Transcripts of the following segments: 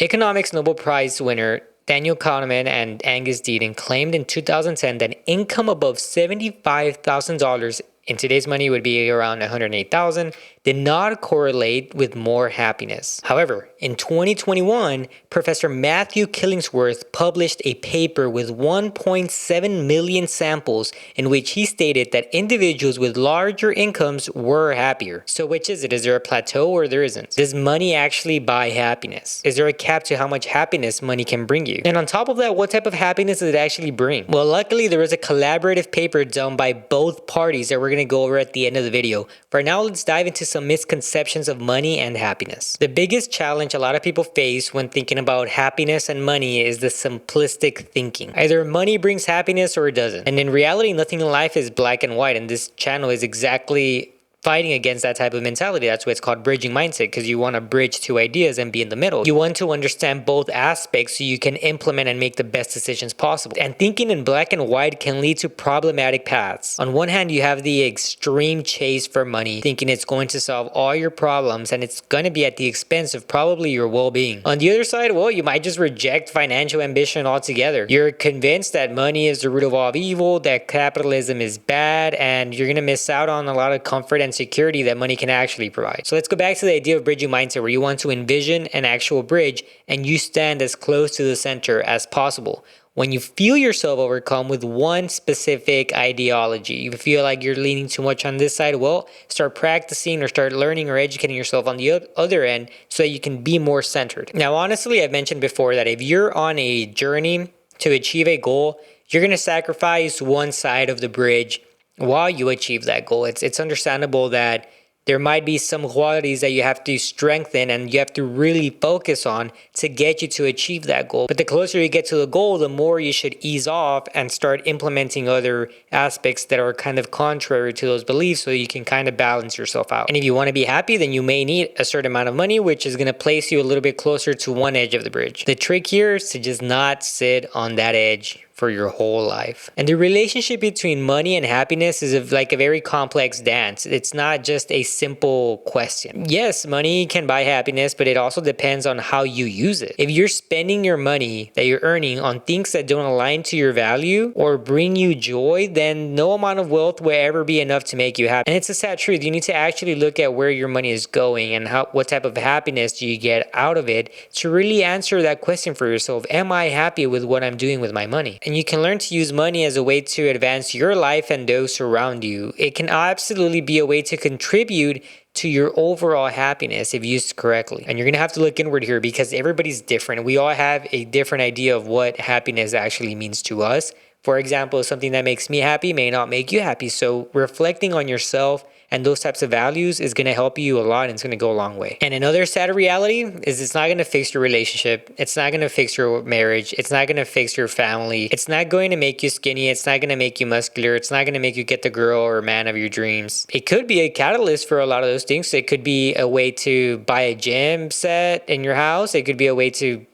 Economics Nobel Prize winner Daniel Kahneman and Angus Deaton claimed in 2010 that income above $75,000, in today's money would be around $108,000, did not correlate with more happiness. However, in 2021, Professor Matthew Killingsworth published a paper with 1.7 million samples in which he stated that individuals with larger incomes were happier. So which is it? Is there a plateau or there isn't? Does money actually buy happiness? Is there a cap to how much happiness money can bring you? And on top of that, what type of happiness does it actually bring? Well, luckily there was a collaborative paper done by both parties that we're going to go over at the end of the video. For now, let's dive into some misconceptions of money and happiness. The biggest challenge a lot of people face when thinking about happiness and money is the simplistic thinking. Either money brings happiness or it doesn't. And in reality, nothing in life is black and white, and this channel is exactly fighting against that type of mentality. That's why it's called bridging mindset, because you want to bridge two ideas and be in the middle. You want to understand both aspects so you can implement and make the best decisions possible. And thinking in black and white can lead to problematic paths. On one hand, you have the extreme chase for money, thinking it's going to solve all your problems and it's going to be at the expense of probably your well-being. On the other side, well, you might just reject financial ambition altogether. You're convinced that money is the root of all evil, that capitalism is bad, and you're going to miss out on a lot of comfort and security that money can actually provide. So let's go back to the idea of bridging mindset, where you want to envision an actual bridge and you stand as close to the center as possible. When you feel yourself overcome with one specific ideology, you feel like you're leaning too much on this side, well, start practicing or start learning or educating yourself on the other end so that you can be more centered. Now, honestly, I've mentioned before that if you're on a journey to achieve a goal, you're going to sacrifice one side of the bridge while you achieve that goal. It's understandable that there might be some qualities that you have to strengthen and you have to really focus on to get you to achieve that goal. But the closer you get to the goal, the more you should ease off and start implementing other aspects that are kind of contrary to those beliefs so you can kind of balance yourself out. And if you want to be happy, then you may need a certain amount of money, which is going to place you a little bit closer to one edge of the bridge. The trick here is to just not sit on that edge for your whole life. And the relationship between money and happiness is like a very complex dance. It's not just a simple question. Yes, money can buy happiness, but it also depends on how you use it. If you're spending your money that you're earning on things that don't align to your value or bring you joy, then no amount of wealth will ever be enough to make you happy. And it's a sad truth. You need to actually look at where your money is going and what type of happiness do you get out of it to really answer that question for yourself. Am I happy with what I'm doing with my money? And you can learn to use money as a way to advance your life and those around you. It can absolutely be a way to contribute to your overall happiness if used correctly. And you're going to have to look inward here because everybody's different. We all have a different idea of what happiness actually means to us. For example, something that makes me happy may not make you happy. So reflecting on yourself and those types of values is going to help you a lot and it's going to go a long way. And another sad reality is it's not going to fix your relationship. It's not going to fix your marriage. It's not going to fix your family. It's not going to make you skinny. It's not going to make you muscular. It's not going to make you get the girl or man of your dreams. It could be a catalyst for a lot of those things. It could be a way to buy a gym set in your house. It could be a way to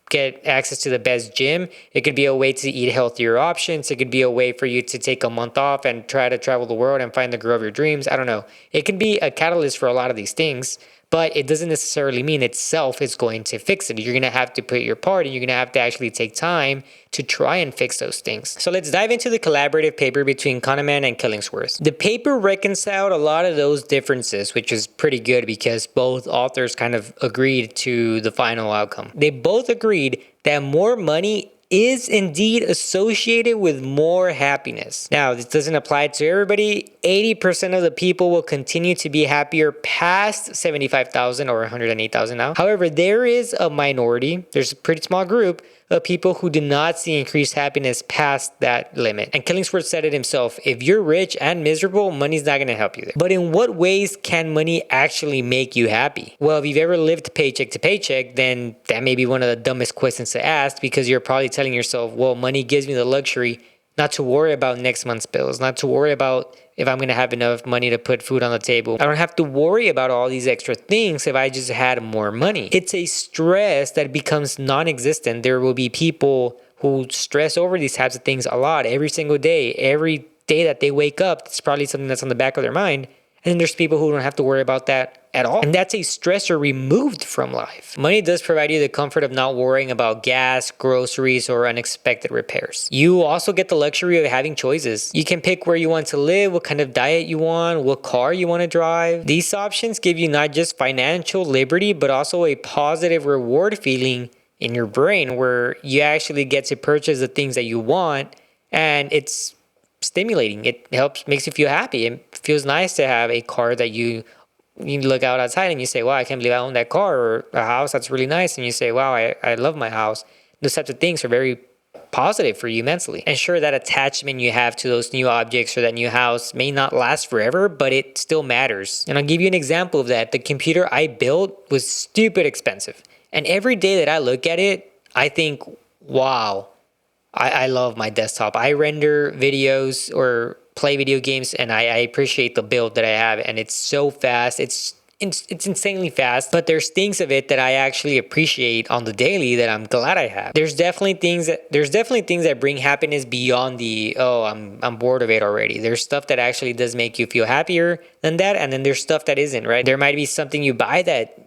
get access to the best gym. It could be a way to eat healthier options. It could be a way for you to take a month off and try to travel the world and find the girl of your dreams. I don't know. It could be a catalyst for a lot of these things, but it doesn't necessarily mean itself is going to fix it. You're going to have to put your part and you're going to have to actually take time to try and fix those things. So let's dive into the collaborative paper between Kahneman and Killingsworth. The paper reconciled a lot of those differences, which is pretty good because both authors kind of agreed to the final outcome. They both agreed that more money is indeed associated with more happiness. Now, this doesn't apply to everybody. 80% of the people will continue to be happier past 75,000 or 108,000 now. However, there is a minority, there's a pretty small group of people who do not see increased happiness past that limit. And Killingsworth said it himself, if you're rich and miserable, money's not going to help you there. But in what ways can money actually make you happy? Well, if you've ever lived paycheck to paycheck, then that may be one of the dumbest questions to ask because you're probably telling yourself, well, money gives me the luxury not to worry about next month's bills, not to worry about if I'm going to have enough money to put food on the table. I don't have to worry about all these extra things if I just had more money. It's a stress that becomes non-existent. There will be people who stress over these types of things a lot every single day. Every day that they wake up, it's probably something that's on the back of their mind. And there's people who don't have to worry about that at all. And that's a stressor removed from life. Money does provide you the comfort of not worrying about gas, groceries, or unexpected repairs. You also get the luxury of having choices. You can pick where you want to live, what kind of diet you want, what car you want to drive. These options give you not just financial liberty, but also a positive reward feeling in your brain where you actually get to purchase the things that you want, and it's stimulating. It makes you feel happy. It feels nice to have a car that you look out outside and you say, wow, I can't believe I own that car, or a house that's really nice. And you say, wow, I love my house. Those types of things are very positive for you mentally. And sure, that attachment you have to those new objects or that new house may not last forever, but it still matters. And I'll give you an example of that. The computer I built was stupid expensive. And every day that I look at it, I think, wow, I love my desktop. I render videos or play video games, and I appreciate the build that I have, and it's so fast. It's insanely fast, but there's things of it that I actually appreciate on the daily that I'm glad I have. There's definitely things that bring happiness beyond the, oh, I'm bored of it already. There's stuff that actually does make you feel happier than that, and then there's stuff that isn't, right? There might be something you buy that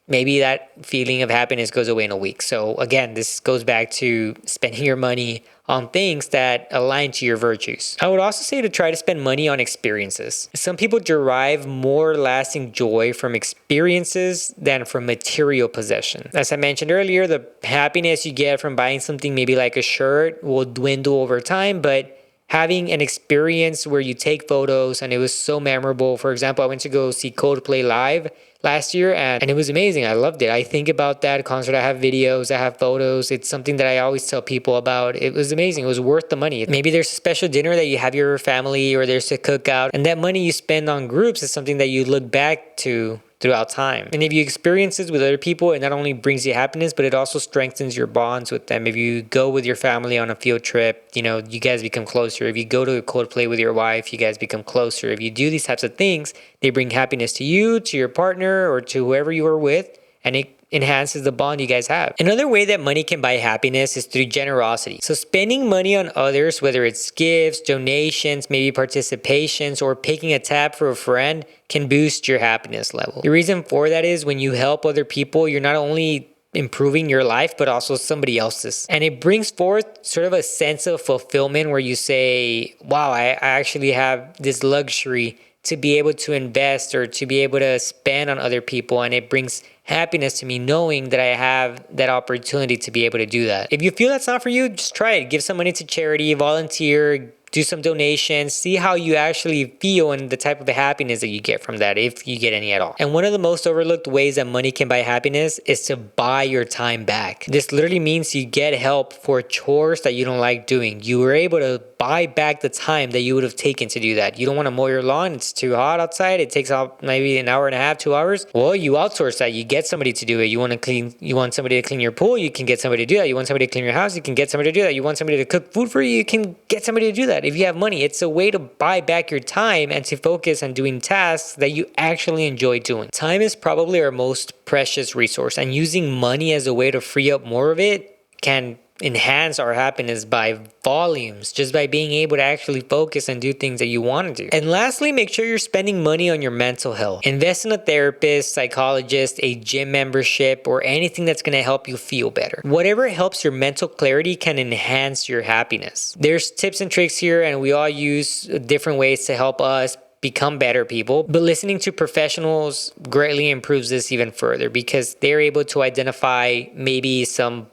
maybe that feeling of happiness goes away in a week. So again, this goes back to spending your money on things that align to your virtues. I would also say to try to spend money on experiences. Some people derive more lasting joy from experiences than from material possession. As I mentioned earlier, the happiness you get from buying something maybe like a shirt will dwindle over time, but having an experience where you take photos and it was so memorable. For example, I went to go see Coldplay live last year and it was amazing. I loved it. I think about that concert. I have videos, I have photos. It's something that I always tell people about. It was amazing. It was worth the money. Maybe there's a special dinner that you have your family, or there's a cookout, and that money you spend on groups is something that you look back to throughout time. And if you experience this with other people, it not only brings you happiness, but it also strengthens your bonds with them. If you go with your family on a field trip, you guys become closer. If you go to a Coldplay with your wife, you guys become closer. If you do these types of things, they bring happiness to you, to your partner, or to whoever you are with, and it enhances the bond you guys have. Another way that money can buy happiness is through generosity. So spending money on others, whether it's gifts, donations, maybe participations, or picking a tab for a friend, can boost your happiness level. The reason for that is when you help other people, you're not only improving your life, but also somebody else's. And it brings forth sort of a sense of fulfillment where you say, wow, I actually have this luxury to be able to invest or to be able to spend on other people. And it brings happiness to me knowing that I have that opportunity to be able to do that. If you feel that's not for you, just try it. Give some money to charity, volunteer, do some donations, see how you actually feel and the type of happiness that you get from that, if you get any at all. And one of the most overlooked ways that money can buy happiness is to buy your time back. This literally means you get help for chores that you don't like doing. You were able to buy back the time that you would have taken to do that. You don't want to mow your lawn, it's too hot outside, it takes out maybe an hour and a half, 2 hours. Well, you outsource that, you get somebody to do it. You want somebody to clean your pool, you can get somebody to do that. You want somebody to clean your house, you can get somebody to do that. You want somebody to cook food for you, you can get somebody to do that. If you have money, it's a way to buy back your time and to focus on doing tasks that you actually enjoy doing. Time is probably our most precious resource, and using money as a way to free up more of it can enhance our happiness by volumes, just by being able to actually focus and do things that you want to do. And lastly, make sure you're spending money on your mental health. Invest in a therapist, psychologist, a gym membership, or anything that's going to help you feel better. Whatever helps your mental clarity can enhance your happiness. There's tips and tricks here, and we all use different ways to help us become better people, but listening to professionals greatly improves this even further because they're able to identify maybe some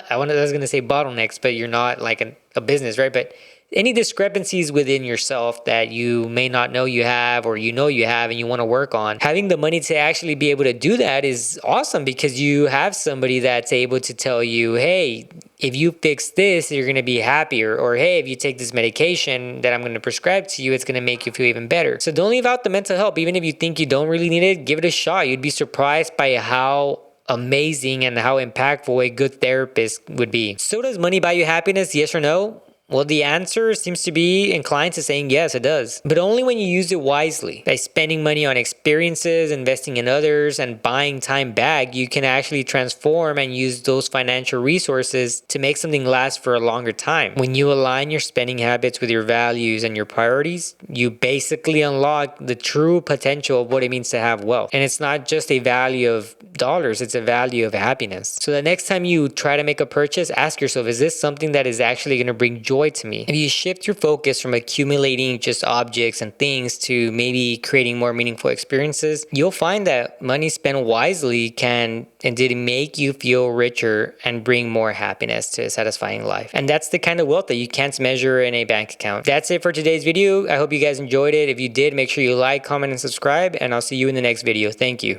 I was going to say bottlenecks, but you're not like a business, right? But any discrepancies within yourself that you may not know you have, or you have and you want to work on, having the money to actually be able to do that is awesome because you have somebody that's able to tell you, hey, if you fix this, you're going to be happier. Or, hey, if you take this medication that I'm going to prescribe to you, it's going to make you feel even better. So don't leave out the mental help. Even if you think you don't really need it, give it a shot. You'd be surprised by how amazing and how impactful a good therapist would be. So does money buy you happiness? Yes or no? Well, the answer seems to be inclined to saying yes, it does. But only when you use it wisely. By spending money on experiences, investing in others, and buying time back, you can actually transform and use those financial resources to make something last for a longer time. When you align your spending habits with your values and your priorities, you basically unlock the true potential of what it means to have wealth. And it's not just a value of dollars, it's a value of happiness. So the next time you try to make a purchase, ask yourself, is this something that is actually going to bring joy to me? If you shift your focus from accumulating just objects and things to maybe creating more meaningful experiences, you'll find that money spent wisely can indeed make you feel richer and bring more happiness to a satisfying life. And that's the kind of wealth that you can't measure in a bank account. That's it for today's video. I hope you guys enjoyed it. If you did, make sure you like, comment, and subscribe, and I'll see you in the next video. Thank you.